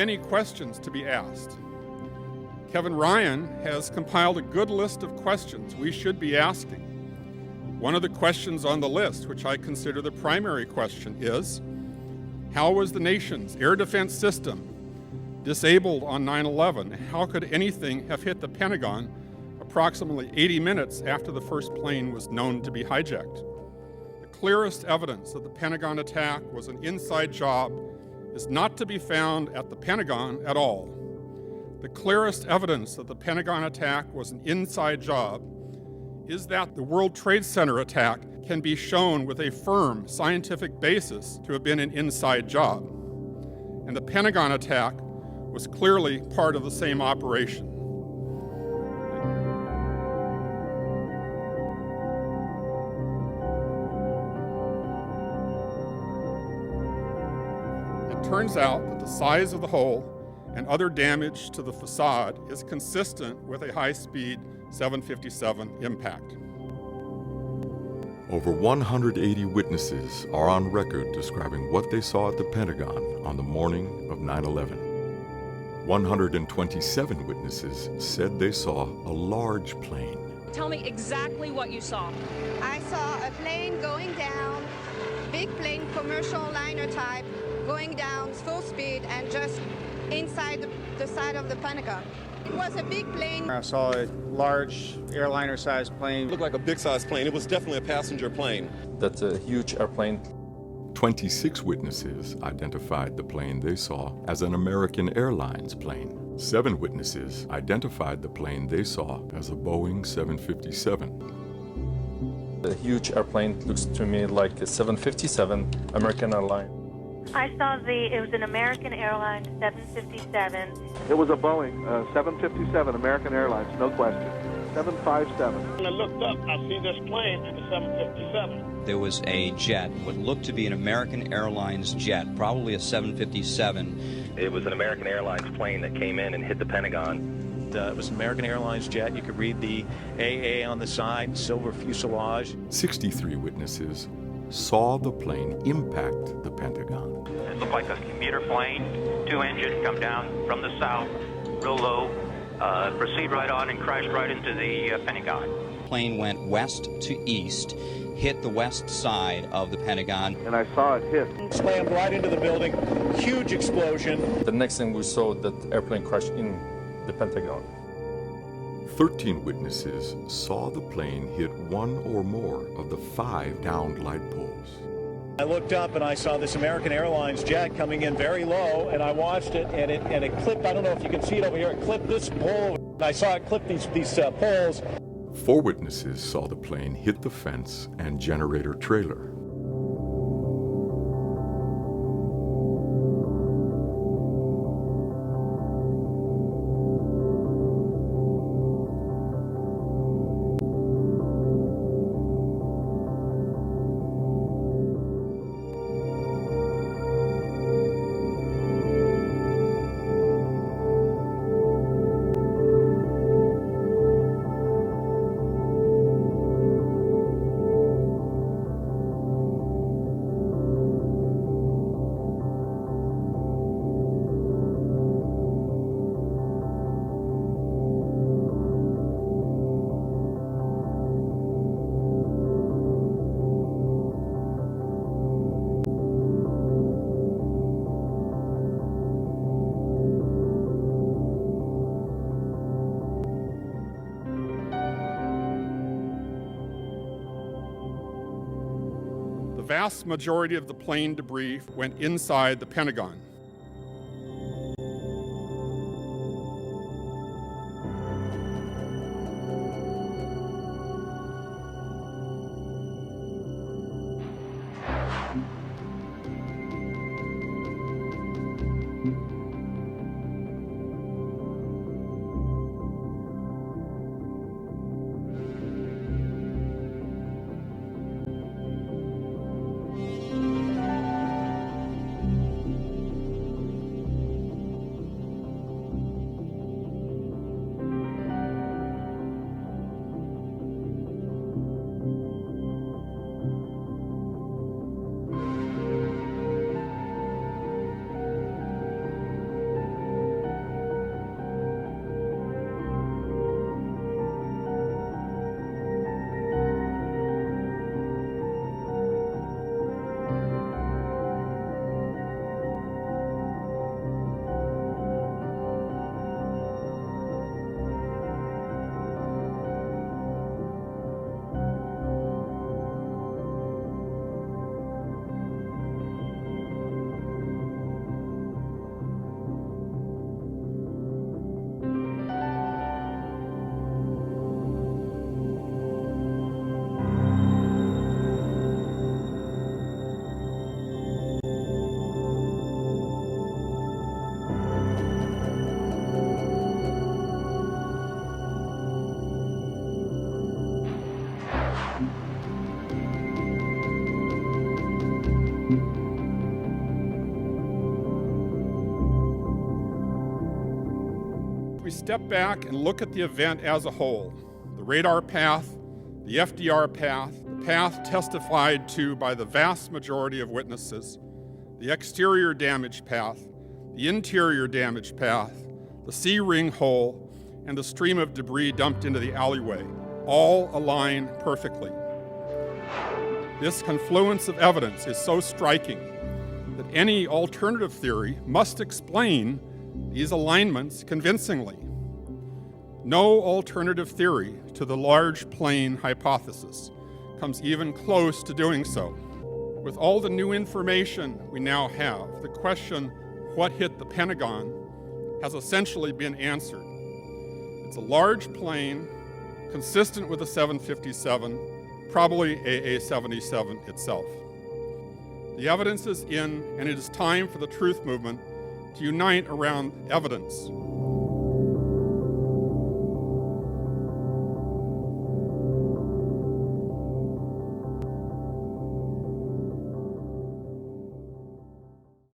many questions to be asked. Kevin Ryan has compiled a good list of questions we should be asking. One of the questions on the list, which I consider the primary question, is how was the nation's air defense system disabled on 9/11? How could anything have hit the Pentagon approximately 80 minutes after the first plane was known to be hijacked? The clearest evidence that the Pentagon attack was an inside job is not to be found at the Pentagon at all. The clearest evidence that the Pentagon attack was an inside job is that the World Trade Center attack can be shown with a firm scientific basis to have been an inside job. And the Pentagon attack was clearly part of the same operation. It turns out that the size of the hole and other damage to the facade is consistent with a high-speed 757 impact. Over 180 witnesses are on record describing what they saw at the Pentagon on the morning of 9/11. 127 witnesses said they saw a large plane. Tell me exactly what you saw. I saw a plane going down, big plane, commercial liner type, going down full speed and just inside the side of the Pentagon. It was a big plane. I saw a large airliner-sized plane. It looked like a big-sized plane. It was definitely a passenger plane. That's a huge airplane. 26 witnesses identified the plane they saw as an American Airlines plane. 7 witnesses identified the plane they saw as a Boeing 757. A huge airplane, looks to me like a 757 American Airlines. I saw it was an American Airlines 757. It was a Boeing 757 American Airlines, no question. 757. When I looked up, I see this plane, it's a 757. There was a jet, what looked to be an American Airlines jet, probably a 757. It was an American Airlines plane that came in and hit the Pentagon. It was an American Airlines jet. You could read the AA on the side, silver fuselage. 63 witnesses saw the plane impact the Pentagon. It looked like a commuter plane, 2 engines come down from the south, real low, proceed right on and crash right into the Pentagon. Plane went west to east, hit the west side of the Pentagon. And I saw it hit. Slammed right into the building, huge explosion. The next thing we saw, that airplane crashed in the Pentagon. 13 witnesses saw the plane hit one or more of the 5 downed light poles. I looked up and I saw this American Airlines jet coming in very low, and I watched it, and it clipped, I don't know if you can see it over here, it clipped this pole. I saw it clip these poles. 4 witnesses saw the plane hit the fence and generator trailer. The vast majority of the plane debris went inside the Pentagon. we step back and look at the event as a whole, the radar path, the FDR path, the path testified to by the vast majority of witnesses, the exterior damage path, the interior damage path, the C-ring hole, and the stream of debris dumped into the alleyway, all align perfectly. This confluence of evidence is so striking that any alternative theory must explain these alignments convincingly. No alternative theory to the large plane hypothesis comes even close to doing so. With all the new information we now have, the question, what hit the Pentagon, has essentially been answered. It's a large plane, consistent with the 757, probably AA-77 itself. The evidence is in, and it is time for the truth movement to unite around evidence.